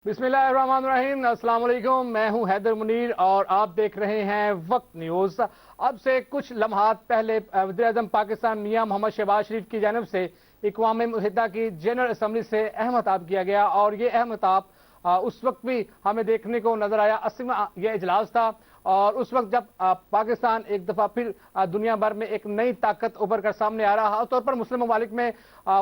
बिस्मिल्लाहिर्रहमानिर्रहीम, अस्सलाम वालेकुम। मैं हूं हैदर मुनीर और आप देख रहे हैं वक्त न्यूज़। अब से कुछ लम्हात पहले वज़ीर-ए-आज़म पाकिस्तान मियां मोहम्मद शहबाज शरीफ की जानिब से अक़वाम मुत्तहिदा की जनरल असम्बली से अहम खिताब किया गया और ये अहम खिताब उस वक्त भी हमें देखने को नजर आया। 80वां यह इजलास था और उस वक्त जब पाकिस्तान एक दफ़ा फिर दुनिया भर में एक नई ताकत उभर कर सामने आ रहा है। तौर पर मुस्लिम ममालिक में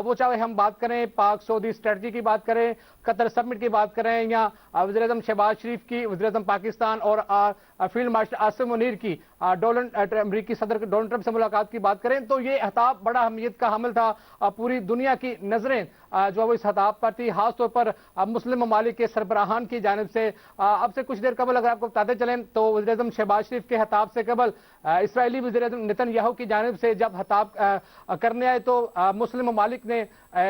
वो चाहे हम बात करें पाक सऊदी स्ट्रेटजी की बात करें, कतर समिट की बात करें या वज़ीर-ए-आज़म शहबाज शरीफ की वज़ीर-ए-आज़म पाकिस्तान और फील्ड मार्शल आसिम मुनीर की अमरीकी सदर डोनाल्ड ट्रंप से मुलाकात की बात करें तो ये खिताब बड़ा अहमियत का हामिल था। पूरी दुनिया की नजरें जो वो इस खिताब पर थी, खासतौर पर मुस्लिम ममालिक के सरबराहान की जानिब से। अब से कुछ देर कबल अगर आपको बताते चलें तो वज़ीर-ए-आज़म शहबाज शरीफ के खिताब से कबल इसराइली वज़ीर-ए-आज़म नेतन्याहू की जानिब से जब खिताब करने आए तो मुस्लिम ममालिक ने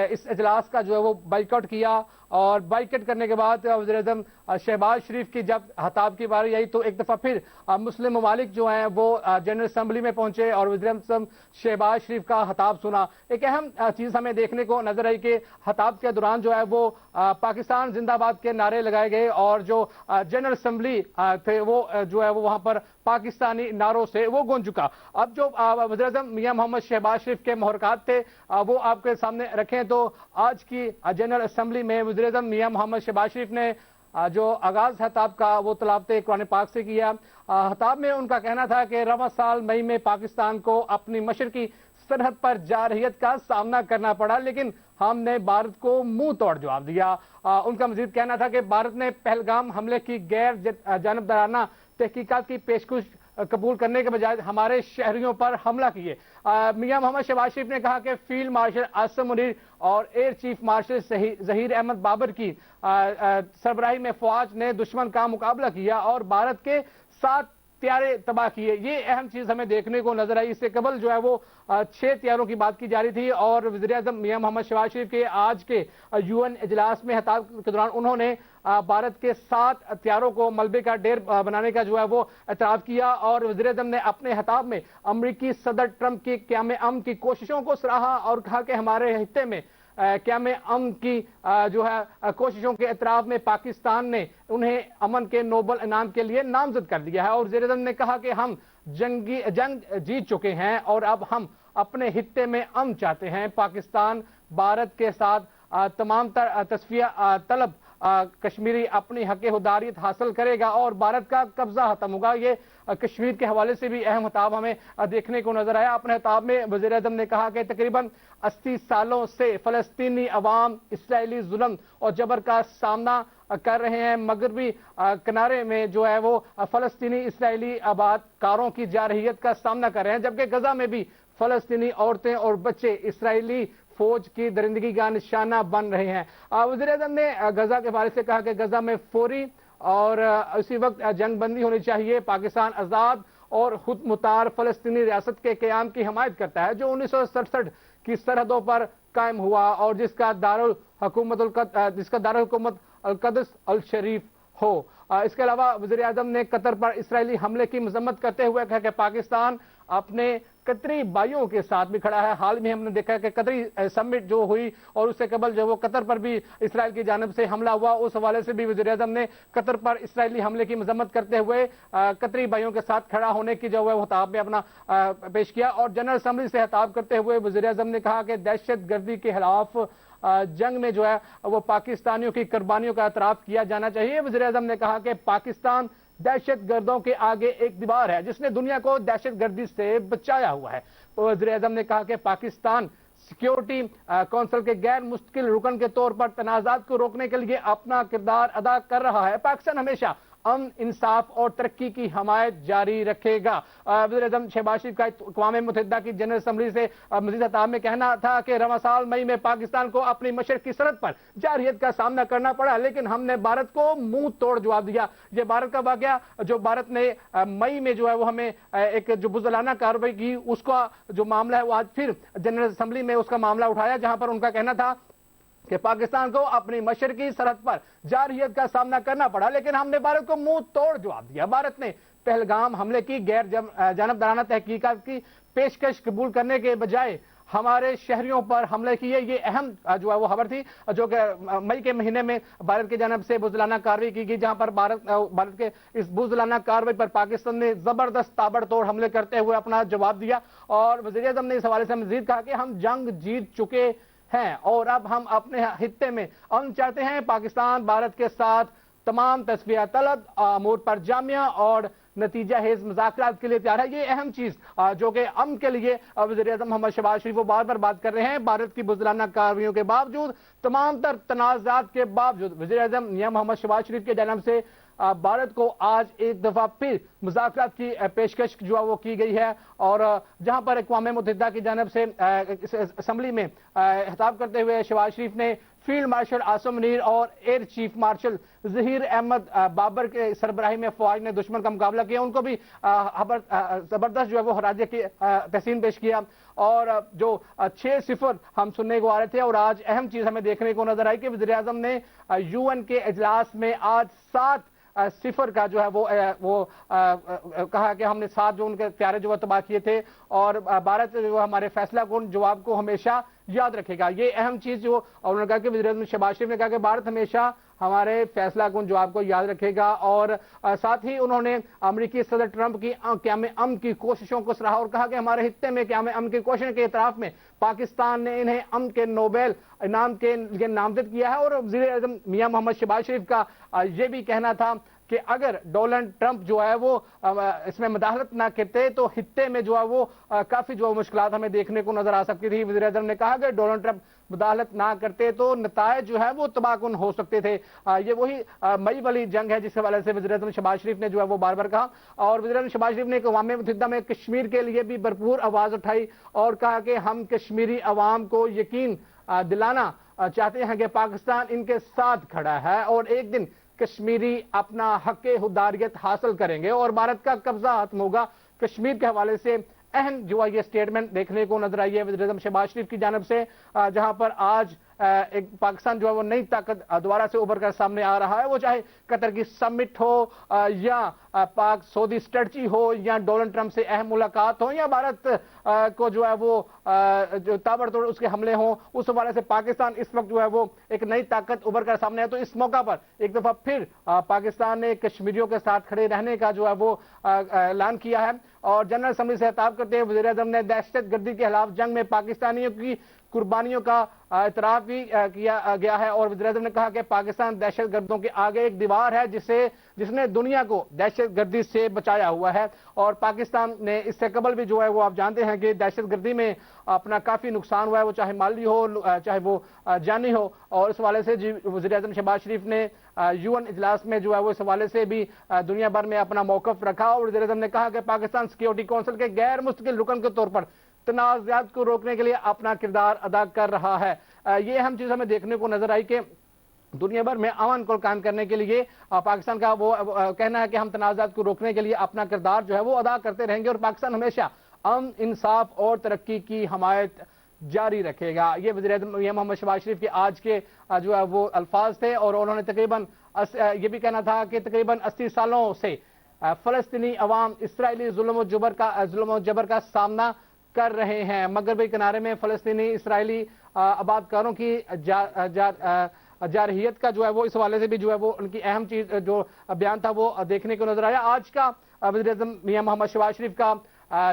इस इजलास का जो है वो बाइकआउट किया और बाइकआउट करने के बाद वज़ीर-ए-आज़म शहबाज शरीफ की जब खिताब की बारी आई तो एक दफ़ा फिर मुस्लिम ममालिक जो हैं वो जनरल असम्बली में पहुंचे और वज़ीर-ए-आज़म शहबाज शरीफ का खिताब सुना। एक अहम चीज़ हमें देखने को नजर आई कि खिताब के दौरान जो है वो पाकिस्तान जिंदाबाद के नारे लगाए गए और जो जनरल असम्बली थे वो जो है वो वहां पर पाकिस्तानी नारों से वो गूंज चुका। अब जो वज़ीर-ए-आज़म मियां मोहम्मद शहबाज शरीफ के मुहर्रकात थे वो आपके सामने रखें तो आज की जनरल असम्बली में वज़ीर-ए-आज़म मियां मोहम्मद शहबाज शरीफ ने जो आगाज खिताब का वो तलावत कुरान पाक से किया। खिताब में उनका कहना था कि रवां साल मई में पाकिस्तान को अपनी मशरकी सरहद पर जारहियत का सामना करना पड़ा, लेकिन हमने भारत को मुंह तोड़ जवाब दिया। उनका मजीद कहना था कि भारत ने पहलगाम हमले की गैर जानबदाराना तहकीकात की पेशकश कबूल करने के बजाय हमारे शहरियों पर हमला किए। मियां मोहम्मद शहबाज शरीफ ने कहा कि फील्ड मार्शल आसिम मुनीर और air chief marshal Zaheer Ahmed Babar की सरबराही में फौज ने दुश्मन का मुकाबला किया और भारत के 7 त्यारे तबाह किए। ये अहम चीज हमें देखने को नजर आई। इससे कबल जो है वो 6 त्यारों की बात की जा रही थी और वज़ीर-ए-आज़म मियां मोहम्मद शहबाज शरीफ के आज के यूएन इजलास में खिताब के दौरान उन्होंने भारत के 7 त्यारों को मलबे का ढेर बनाने का जो है वो एतराफ़ किया और वज़ीर-ए-आज़म ने अपने खिताब में अमरीकी सदर ट्रंप की क़याम अमन की कोशिशों को सराहा और कहा कि हमारे हिस्से में क़याम अमन की जो है कोशिशों के एतराफ़ में पाकिस्तान ने उन्हें अमन के नोबल इनाम के लिए नामजद कर दिया है और वज़ीर-ए-आज़म ने कहा कि हम जंग जीत चुके हैं और अब हम अपने हिस्से में अमन चाहते हैं। पाकिस्तान भारत के साथ तमाम तस्फिया तलब कश्मीरी अपनी हक़-ए-खुदारियत हासिल करेगा और भारत का कब्जा खत्म होगा। ये कश्मीर के हवाले से भी अहम खिताब हमें देखने को नजर आया। अपने खिताब में वज़ीर-ए-आज़म ने कहा कि तकरीबन 80 सालों से फ़लस्तीनी अवाम इसराइली जुल्म और जबर का सामना कर रहे हैं। मगरबी किनारे में जो है वो फ़लस्तीनी इसराइली आबादकारों की जारहियत का सामना कर रहे हैं, जबकि गजा में भी फ़लस्तीनी औरतें और बच्चे इसराइली फौज की दरिंदगी का निशाना बन रहे हैं। वज़ीर-ए-आज़म ने गजा के बारे से कहा कि गजा में फौरी और उसी वक्त जंग बंदी होनी चाहिए। पाकिस्तान आज़ाद और खुद मुख्तार फ़लस्तीनी रियासत के क़याम की हिमायत करता है जो 1967 की सरहदों पर कायम हुआ और जिसका दारुल हुकूमत अल-क़ुद्स अल-शरीफ हो। इसके अलावा वज़ीर-ए-आज़म ने कतर पर इसराइली हमले की मजम्मत करते हुए कहा कि पाकिस्तान अपने कतरी भाइयों के साथ भी खड़ा है। हाल में हमने देखा कि कतरी समिट जो हुई और उससे कबल जो वो कतर पर भी इसराइल की जानिब से हमला हुआ, उस हवाले से भी वज़ीर-ए-आज़म ने कतर पर इसराइली हमले की मजम्मत करते हुए कतरी भाइयों के साथ खड़ा होने की जो है वो खिताब में अपना पेश किया और जनरल असम्बली से खिताब करते हुए वज़ीर-ए-आज़म ने कहा कि दहशत गर्दी के खिलाफ जंग में जो है वो पाकिस्तानियों की कुर्बानियों का एतराफ़ किया जाना चाहिए। वज़ीर-ए-आज़म ने कहा कि पाकिस्तान दहशत गर्दों के आगे एक दीवार है जिसने दुनिया को दहशत गर्दी से बचाया हुआ है। वज़ीर-ए-आज़म ने कहा कि पाकिस्तान सिक्योरिटी कौंसिल के गैर मुस्तकिल रुकन के तौर पर तनाज़ात को रोकने के लिए अपना किरदार अदा कर रहा है। पाकिस्तान हमेशा अमन, इंसाफ और तरक्की की हमायत जारी रखेगा। वज़ीर-ए-आज़म शहबाज शरीफ का अक़वाम मुत्तहिदा की जनरल असम्बली से मज़ीद खिताब में कहना था कि रवां साल मई में पाकिस्तान को अपनी मशरक़ी सरहद पर जारहियत का सामना करना पड़ा, लेकिन हमने भारत को मुंह तोड़ जवाब दिया। ये भारत का वाक़या जो भारत ने मई में जो है वो हमें एक जो बुज़दिलाना कार्रवाई की उसका जो मामला है वो आज फिर जनरल असम्बली में उसका मामला उठाया, जहां पर उनका कहना था कि पाकिस्तान को अपनी मशरकी सरहद पर जारहियत का सामना करना पड़ा, लेकिन हमने भारत को मुंह तोड़ जवाब दिया। भारत ने पहलगाम हमले की गैर जानबदाराना तहकीकात की पेशकश कबूल करने के बजाय ہمارے شہریوں پر حملے کیے. یہ اہم جو ہے وہ خبر تھی جو کہ مئی کے مہینے میں بھارت کی جانب سے بزدلانہ کارروائی کی گئی, جہاں پر بھارت کے اس بزدلانہ کارروائی پر پاکستان نے زبردست تابڑ توڑ حملے کرتے ہوئے اپنا جواب دیا. اور وزیر اعظم نے اس حوالے سے مزید کہا کہ ہم جنگ جیت چکے ہیں اور اب ہم اپنے خطے میں امن چاہتے ہیں. پاکستان بھارت کے ساتھ تمام تصفیہ طلب امور پر جامع اور نتیجہ خیز مذاکرات کے لیے تیار ہے. یہ اہم چیز جو کہ امن کے لیے وزیر اعظم محمد شہباز شریف وہ بار بار بات کر رہے ہیں. بھارت کی بزدلانہ کارروائیوں کے باوجود, تمام تر تنازعات کے باوجود وزیر اعظم میاں محمد شہباز شریف کے جانب سے بھارت کو آج ایک دفعہ پھر مذاکرات کی پیشکش جو ہے وہ کی گئی ہے. اور جہاں پر اقوام متحدہ کی جانب سے اسمبلی میں خطاب کرتے ہوئے شہباز شریف نے فیلڈ مارشل عاصم منیر اور air chief marshal Zaheer Ahmed Babar کے سربراہی میں فوج نے دشمن کا مقابلہ کیا, ان کو بھی زبردست جو ہے وہ خراج تحسین پیش کیا. اور جو 6-0 ہم سننے کو آ رہے تھے, اور آج اہم چیز ہمیں دیکھنے کو نظر آئی کہ وزیر اعظم نے UN کے اجلاس میں آج 7-0 کا جو ہے وہ کہا کہ ہم نے 7 جو ان کے پیارے جو تباہ کیے تھے, اور بھارت جو ہمارے فیصلہ کن جواب کو ہمیشہ یاد رکھے گا. یہ اہم چیز جو انہوں نے کہا کہ وزیر اعظم شہباز شریف نے کہا کہ بھارت ہمیشہ ہمارے فیصلہ کن جواب کو یاد رکھے گا. اور ساتھ ہی انہوں نے امریکی صدر ٹرمپ کی قیام امن کی کوششوں کو سراہا اور کہا کہ ہمارے خطے میں قیام امن کی کوششوں کے اعتراف میں پاکستان نے انہیں امن کے نوبل انعام کے لیے نامزد کیا ہے. اور وزیر اعظم میاں محمد شہباز شریف کا یہ بھی کہنا تھا کہ اگر ڈونلڈ ٹرمپ جو ہے وہ اس میں مداخلت نہ کرتے تو خطے میں جو ہے وہ کافی جو مشکلات ہمیں دیکھنے کو نظر آ سکتی تھی. وزیر اعظم نے کہا کہ ڈونلڈ ٹرمپ مداخلت نہ کرتے تو نتائج جو ہے وہ تباہ کن ہو سکتے تھے. یہ وہی مئی والی جنگ ہے جس کے حوالے سے وزیر اعظم شہباز شریف نے جو ہے وہ بار بار کہا. اور وزیر اعظم شہباز شریف نے اقوام متحدہ میں کشمیر کے لیے بھی بھرپور آواز اٹھائی اور کہا کہ ہم کشمیری عوام کو یقین دلانا چاہتے ہیں کہ پاکستان ان کے ساتھ کھڑا ہے اور ایک دن کشمیری اپنا حق خودداریت حاصل کریں گے اور بھارت کا قبضہ ختم ہوگا. کشمیر کے حوالے سے اہم جو ہے یہ سٹیٹمنٹ دیکھنے کو نظر آئی ہے وزیر اعظم شہباز شریف کی جانب سے, جہاں پر آج ایک پاکستان جو ہے وہ نئی طاقت دوبارہ سے ابھر کر سامنے آ رہا ہے. وہ چاہے قطر کی سمٹ ہو یا پاک سعودی اسٹریٹجی ہو یا ڈونلڈ ٹرمپ سے اہم ملاقات ہو یا بھارت کو جو ہے وہ جو تابڑ توڑ اس کے حملے ہوں, اس حوالے سے پاکستان اس وقت جو ہے وہ ایک نئی طاقت ابھر کر سامنے ہے. تو اس موقع پر ایک دفعہ پھر پاکستان نے کشمیریوں کے ساتھ کھڑے رہنے کا جو ہے وہ اعلان کیا ہے. اور جنرل اسمبلی سے خطاب کرتے ہوئے وزیر اعظم نے دہشت گردی کے خلاف جنگ میں پاکستانیوں کی قربانیوں کا اعتراف بھی کیا گیا ہے. اور وزیر اعظم نے کہا کہ پاکستان دہشت گردوں کے آگے ایک دیوار ہے جس نے دنیا کو دہشت گردی سے بچایا ہوا ہے. اور پاکستان نے اس سے قبل بھی جو ہے وہ آپ جانتے ہیں کہ دہشت گردی میں اپنا کافی نقصان ہوا ہے, وہ چاہے مالی ہو چاہے وہ جانی ہو. اور اس حوالے سے وزیر اعظم شہباز شریف نے UN اجلاس میں جو ہے وہ اس حوالے سے بھی دنیا بھر میں اپنا موقف رکھا. اور وزیر اعظم نے کہا کہ پاکستان سیکورٹی کونسل کے غیر مستقل رکن کے طور پر تنازعات کو روکنے کے لیے اپنا کردار ادا کر رہا ہے. یہ اہم چیز ہمیں دیکھنے کو نظر آئی کہ دنیا بھر میں امن کو قائم کرنے کے لیے پاکستان کا وہ کہنا ہے کہ ہم تنازعات کو روکنے کے لیے اپنا کردار جو ہے وہ ادا کرتے رہیں گے اور پاکستان ہمیشہ امن, انصاف اور ترقی کی حمایت جاری رکھے گا. یہ وزیر اعظم محمد شہباز شریف کے آج کے جو ہے وہ الفاظ تھے. اور انہوں نے تقریباً یہ بھی کہنا تھا کہ تقریباً 80 سالوں سے فلسطینی عوام اسرائیلی ظلم و جبر کا سامنا کر رہے ہیں. مغربی کنارے میں فلسطینی اسرائیلی آبادکاروں کی جارحیت کا جو ہے وہ اس حوالے سے بھی جو ہے وہ ان کی اہم چیز جو بیان تھا وہ دیکھنے کو نظر آیا. آج کا وزیر اعظم میاں محمد شہباز شریف کا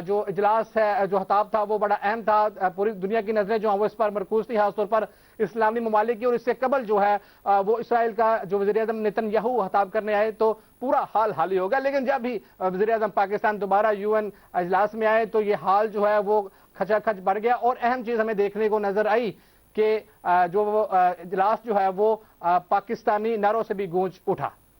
جو اجلاس ہے جو خطاب تھا وہ بڑا اہم تھا. پوری دنیا کی نظریں جو ہیں وہ اس پر مرکوز تھی, خاص طور پر اسلامی ممالک کی. اور اس سے قبل جو ہے وہ اسرائیل کا جو وزیر اعظم نیتن یاہو خطاب کرنے آئے تو پورا حال حالی ہوگا. لیکن جب بھی وزیر اعظم پاکستان دوبارہ UN اجلاس میں آئے تو یہ حال جو ہے وہ کھچا کھچ بڑھ گیا. اور اہم چیز ہمیں دیکھنے کو نظر آئی کہ جو وہ اجلاس جو ہے وہ پاکستانی نعروں سے بھی گونج اٹھا.